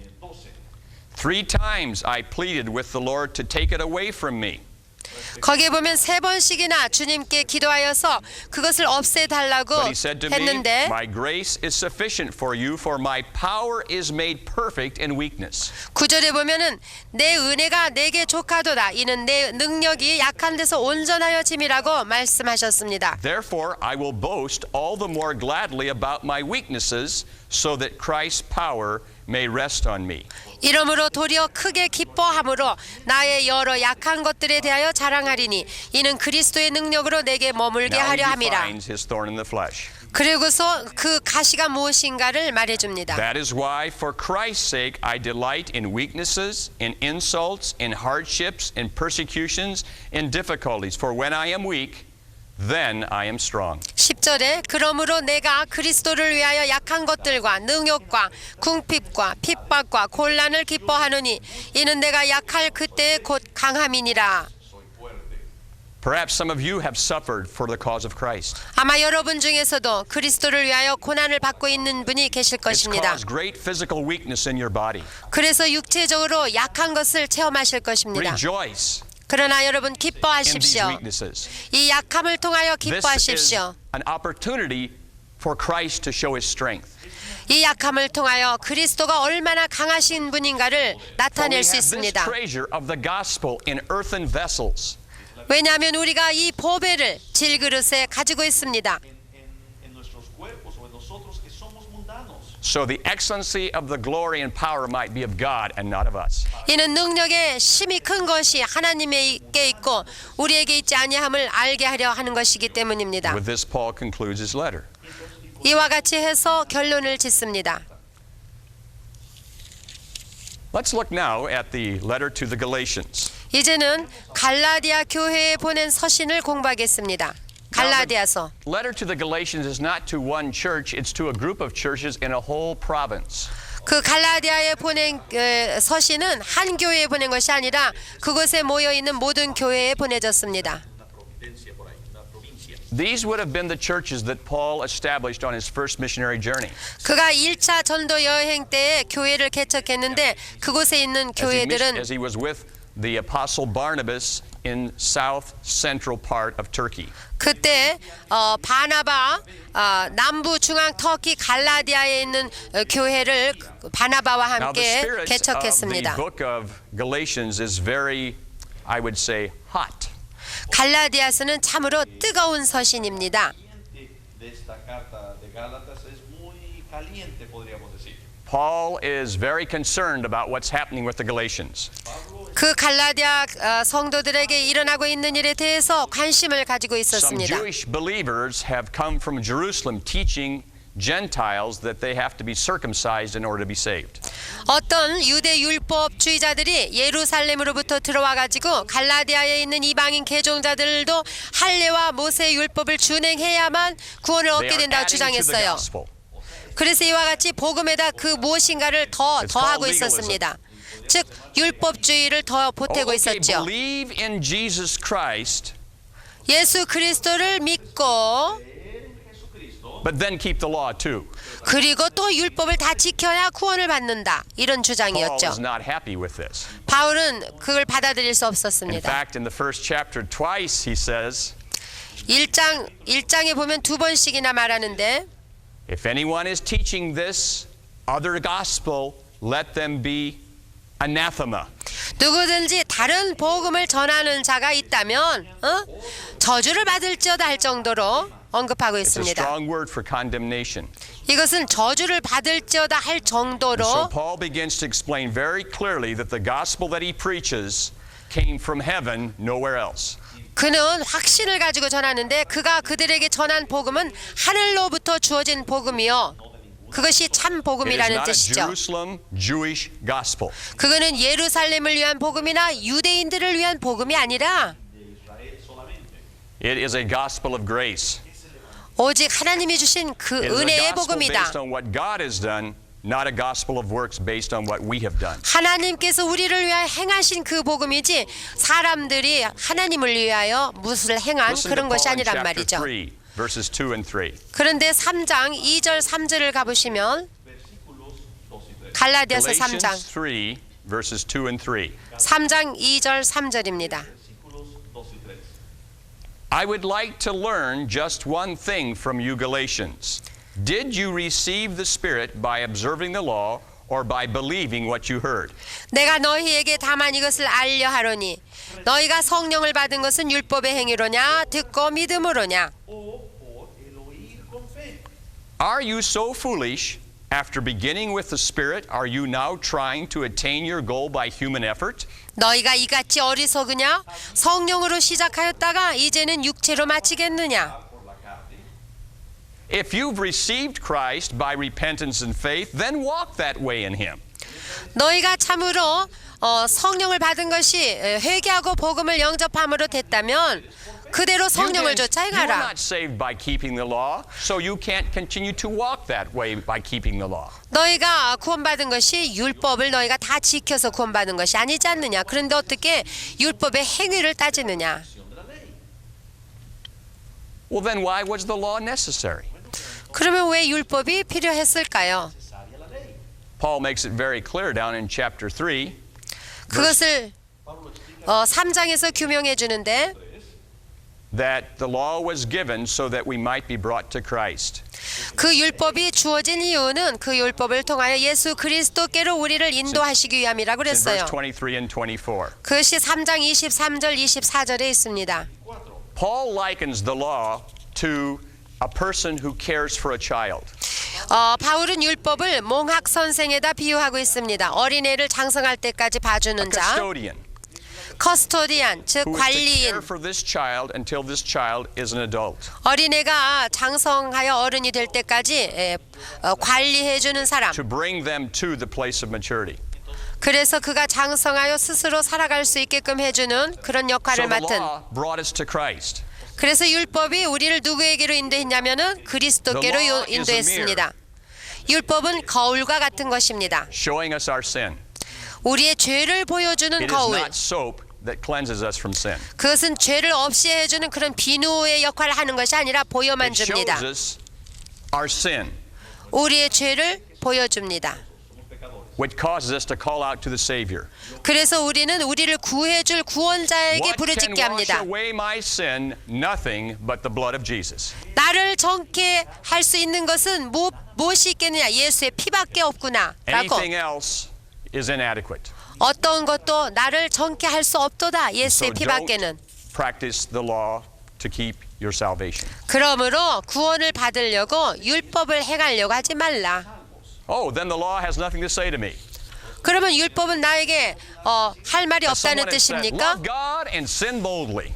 3 times I pleaded with the Lord to take it away from me. 거기에 보면 3번씩이나 주님께 기도하여서 그것을 없애달라고 But he said to me, 했는데 my grace is sufficient for you, for my power is made perfect in weakness. 9절에 보면은 내 은혜가 내게 족하도다. 이는 내 능력이 약한 데서 온전하여 짐이라고 말씀하셨습니다. Therefore, I will boast all the more gladly about my weaknesses, so that Christ's power may rest on me. 이러므로 도리어 크게 기뻐함으로 나의 여러 약한 것들에 대하여 자랑하리니 이는 그리스도의 능력으로 내게 머물게 Now he 하려 함이라. defines his thorn in the flesh. 그리고서 그 가시가 무엇인가를 말해줍니다. That is why, for Christ's sake, I delight in weaknesses, in insults, in hardships, in persecutions, in difficulties. For when I am weak, then I am strong. 10절에 그러므로 내가 그리스도를 위하여 약한 것들과 능욕과 궁핍과 핍박과 곤란을 기뻐하노니 이는 내가 약할 그때에 곧 강함이니라. Perhaps some of you have suffered for the cause of Christ. 아마 여러분 중에서도 그리스도를 위하여 고난을 받고 있는 분이 계실 It's 것입니다. caused great physical weakness in your body. 그래서 육체적으로 약한 것을 체험하실 것입니다. Rejoice 그러나 여러분 in these 기뻐하십시오. weaknesses. 이 약함을 통하여 This is 기뻐하십시오. an opportunity for Christ to show his strength. 이 약함을 통하여 그리스도가 얼마나 강하신 분인가를 For we 나타낼 수 have this 있습니다. treasure of the gospel in earthen vessels. 왜냐하면 우리가 이 보배를 질그릇에 가지고 있습니다. en nuestros cuerpos o en nosotros que somos mundanos. So the excellency of the glory and power might be of God and not of us. 이는 능력의 심이 큰 것이 하나님에게 있고 우리에게 있지 아니함을 알게 하려 하는 것이기 때문입니다. With this, Paul concludes his letter. 이와 같이 해서 결론을 짓습니다. Let's look now at the letter to the Galatians. 이제는 갈라디아 교회에 보낸 서신을 공부하겠습니다. 갈라디아서. Letter to the Galatians is not to one church, it's to a group of churches in a whole province. 그 갈라디아에 보낸 서신은 한 교회에 보낸 것이 아니라 그곳에 모여 있는 모든 교회에 보내졌습니다. These would have been the churches that Paul established on his first missionary journey. 그가 1차 전도 여행 때에 교회를 개척했는데 그곳에 있는 교회들은 As he was with the apostle Barnabas in south central part of Turkey. 그때 바나바 남부 중앙 터키 갈라디아에 있는 교회를 바나바와 Now the 함께 spirit of the 개척했습니다. book of Galatians is very, I would say, hot. 갈라디아서는 참으로 뜨거운 서신입니다. De esta carta de Gálatas es muy caliente, podríamos decir. Paul is very concerned about what's happening with the Galatians. 그 갈라디아 성도들에게 일어나고 있는 일에 대해서 관심을 가지고 Some 있었습니다. Jewish believers have come from Jerusalem teaching Gentiles that they have to be circumcised in order to be saved. 어떤 유대 율법주의자들이 예루살렘으로부터 들어와 가지고 갈라디아에 있는 이방인 개종자들도 할례와 모세 율법을 준행해야만 구원을 They 얻게 are 된다고 adding to the 주장했어요. gospel. 그래서 이와 같이 복음에다 그 무엇인가를 It's 더하고 called 있었습니다. 즉 율법주의를 더 보태고 Okay, 있었죠. believe in Jesus Christ, 예수 그리스도를 믿고 but then keep the law too. 그리고 또 율법을 다 지켜야 구원을 받는다. 이런 Paul 주장이었죠. is not happy with this. 바울은 그걸 받아들일 수 In 없었습니다. fact, in the first chapter, twice he says, 1장에 보면 2번씩이나 말하는데 if anyone is teaching this other gospel, let them be anathema. 누구든지 다른 복음을 전하는 자가 있다면 저주를 받을지어다 할 정도로 언급하고 It's a 있습니다. strong word for condemnation. 이것은 저주를 받을지어다 할 So 정도로 Paul begins to explain very clearly that the gospel that he preaches came from heaven, nowhere else. 그는 확신을 가지고 전하는데 그가 그들에게 전한 복음은 하늘로부터 주어진 복음이요. 그것이 참 It is 복음이라는 not a 뜻이죠. Jerusalem Jewish gospel. 그거는 예루살렘을 위한 복음이나 유대인들을 위한 복음이 아니라 It is a gospel of grace. 오직 하나님이 주신 그 It is a 은혜의 gospel 복음이다. based on what God has done, not a gospel of works based on what we have done. 하나님께서 우리를 위하여 행하신 그 복음이지 사람들이 하나님을 위하여 무엇을 행한 Listen to 그런 것이 Paul in 아니란 chapter 말이죠. 3, verses 2 and 3. 그런데 3장 2절 3절을 가보시면 Versículos 2 y 3. 갈라디아서 3장 Galatians 3, verses 2 and 3. 3장 2절 3절입니다. Versículos 2 y I would like to learn just one thing from you Galatians. Did you receive the Spirit by observing the law or by believing what you heard? 내가 너희에게 다만 이것을 알려 하노니 너희가 성령을 받은 것은 율법의 행위로냐 듣고 믿음으로냐. o por el oír con fe. Are you so foolish? After beginning with the Spirit, are you now trying to attain your goal by human effort? 너희가 이같이 어리석으냐? 성령으로 시작하였다가 이제는 육체로 마치겠느냐? Por la carne. If you've received Christ by repentance and faith, then walk that way in Him. 너희가 참으로 성령을 받은 것이 회개하고 복음을 영접함으로 됐다면 그대로 성령을 쫓아 You were 행하라. not saved by keeping the law, so you can't continue to walk that way by keeping the law. 너희가 구원받은 것이 율법을 너희가 다 지켜서 구원받은 것이 아니지 않느냐. 그런데 어떻게 율법의 행위를 따지느냐. De la ley. Well, then why was the law necessary? 그러면 왜 율법이 필요했을까요? Necesaria la ley. Paul makes it very clear down in chapter 3. 그것을 Pablo explica 3장에서 규명해 주는데 That the law was given so that we might be brought to Christ. 그 율법이 주어진 이유는 그 율법을 통하여 예수 그리스도께로 우리를 인도하시기 위함이라고 It's in verse 그랬어요. 23 and 24. 그것이 3장 23절 24절에 있습니다. Paul likens the law to a person who cares for a child. 바울은 율법을 몽학 선생에다 비유하고 있습니다. 어린애를 장성할 때까지 A 봐주는 자, custodian 커스토디안, 즉 who is to 관리인. care for this child until this child is an adult. 어린애가 장성하여 어른이 될 때까지 관리해주는 사람. To bring them to the place of maturity. 그래서 그가 장성하여 스스로 살아갈 수 있게끔 해주는 그런 So 역할을 the 맡은. law brought us to Christ. 그래서 율법이 우리를 누구에게로 인도했냐면은 그리스도께로 The law is a 인도했습니다. 율법은 거울과 같은 것입니다. Showing us our sin. 우리의 죄를 보여주는 It is 거울. not soap that cleanses us from sin. 그것은 죄를 없이 해주는 그런 비누의 역할을 하는 것이 아니라 보여만 It 줍니다. shows us our sin, 우리의 죄를 보여줍니다. which causes us to call out to the Savior. 그래서 우리는 우리를 구해줄 구원자에게 What can 부르짖게 wash 합니다. away my sin? Nothing but the blood of Jesus. 나를 정케 할 수 있는 것은 무엇이 있겠느냐? 예수의 피밖에 없구나 라고. Anything else is inadequate. 어떤 것도 나를 정케 할 수 없도다. So 예수의 피밖에는. don't practice the law to keep your salvation. 그러므로 구원을 받으려고 율법을 행하려고 하지 말라. Oh, then the law has nothing to say to me. 그러면 율법은 나에게 할 말이 없다는 Someone has said, 뜻입니까? love God and sin boldly.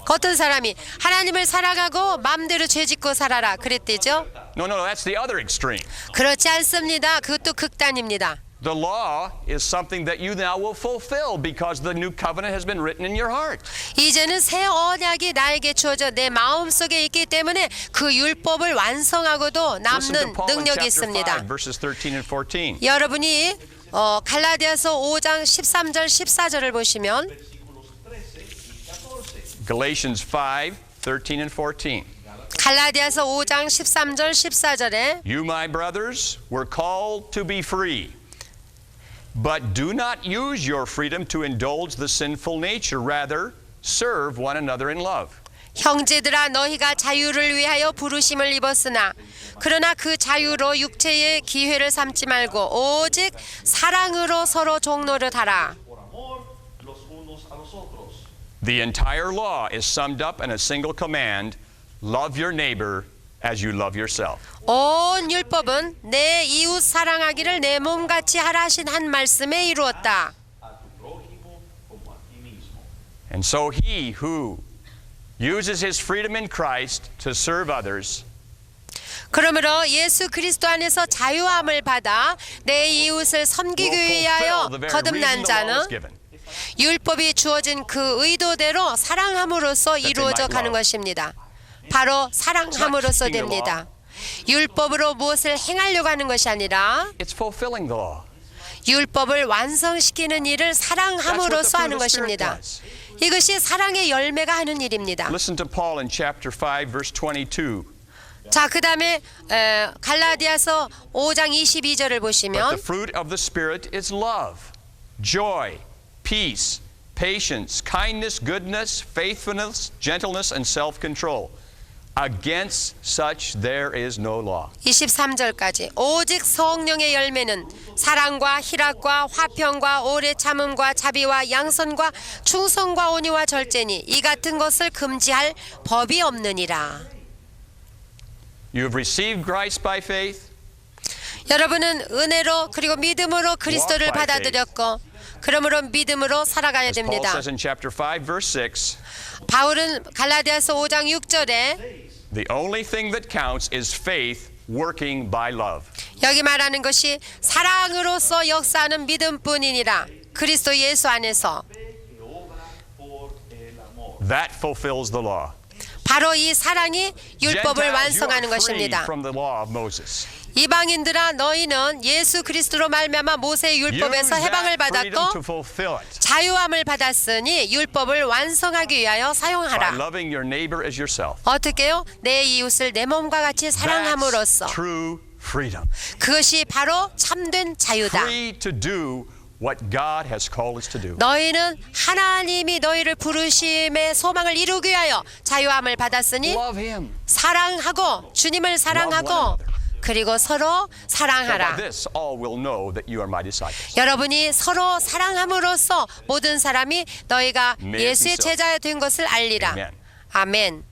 어떤 사람이 하나님을 사랑하고 마음대로 죄짓고 살아라 그랬대죠. No, that's the other extreme. 그렇지 않습니다. 그것도 극단입니다. The law is something that you now will fulfill because the new covenant has been written in your heart. 이제는 새 언약이 나에게 주어져 내 마음속에 있기 때문에 그 율법을 완성하고도 Listen to 남는 Paul in 능력이 chapter 5, 있습니다. verses 13 and 14. 여러분이 갈라디아서 5장 13절 14절을 보시면 versículos 13 y 14. Galatians 5, 13 and 14. 갈라디아서 5장 13절 14절에 You, my brothers, were called to be free. But do not use your freedom to indulge the sinful nature. Rather, serve one another in love. 형제들아 너희가 자유를 위하여 부르심을 입었으나 그러나 그 자유로 육체의 기회를 삼지 말고 오직 사랑으로 서로 종노릇하라. Por amor los unos a los otros. The entire law is summed up in a single command: love your neighbor as you love yourself. 온 율법은 내 이웃 사랑하기를 내 몸같이 하라 하신 한 말씀에 이루었다. A tu prójimo como a ti mismo. And so he who uses his freedom in Christ to serve others 그러므로 예수 그리스도 안에서 자유함을 받아 내 이웃을 will 섬기기 fulfill 위하여 the very 거듭난 reason the law was 자는 given. 율법이 주어진 그 의도대로 사랑함으로써 이루어져 가는 것입니다. 바로 사랑함으로써 됩니다. 율법으로 무엇을 행하려고 하는 것이 아니라 It's fulfilling the law. 율법을 완성시키는 일을 사랑함으로써 하는 것입니다. 이것이 사랑의 열매가 하는 일입니다. Listen to Paul in chapter 5, verse 22. 자, 그 다음에 갈라디아서 5장 22절을 But the 보시면 fruit of the Spirit is love, joy, peace, patience, kindness, goodness, faithfulness, gentleness, and self-control. Against such there is no law. 23절까지 오직 성령의 열매는 사랑과 희락과 화평과 오래 참음과 자비와 양선과 충성과 온유와 절제니 이 같은 것을 금지할 법이 없느니라. You have received Christ by faith. 여러분은 은혜로 그리고 믿음으로 그리스도를 Walk by 받아들였고 그러므로 믿음으로 살아가야 As Paul 됩니다. says in chapter 5, verse 6, 바울은 갈라디아서 5장 6절에 the only thing that counts is faith working by love. 여기 말하는 것이 사랑으로서 역사하는 믿음뿐이니라. 그리스도 예수 안에서 que obra por el amor. That fulfills the law. 바로 이 사랑이 율법을 Gentiles, you 완성하는 are free 것입니다. from the law of Moses. 이방인들아 너희는 예수 그리스도로 말미암아 모세의 Use 율법에서 해방을 that freedom to 받았고 fulfill it 자유함을 받았으니 율법을 완성하기 위하여 by 사용하라. loving your neighbor as yourself. 어떻게요? 내 이웃을 내 몸과 같이 사랑함으로써 That's true freedom. 그것이 바로 참된 자유다. Free to do what God has called us to do. 너희는 하나님이 너희를 부르심의 소망을 이루기 위하여 자유함을 받았으니 Love Him. 사랑하고 주님을 사랑하고 그리고 서로 So by 사랑하라. this, all will know that you are my disciples. 여러분이 서로 사랑함으로써 모든 사람이 너희가 May it be 예수의 so. 제자가 된 것을 알리라. Amen. 아멘.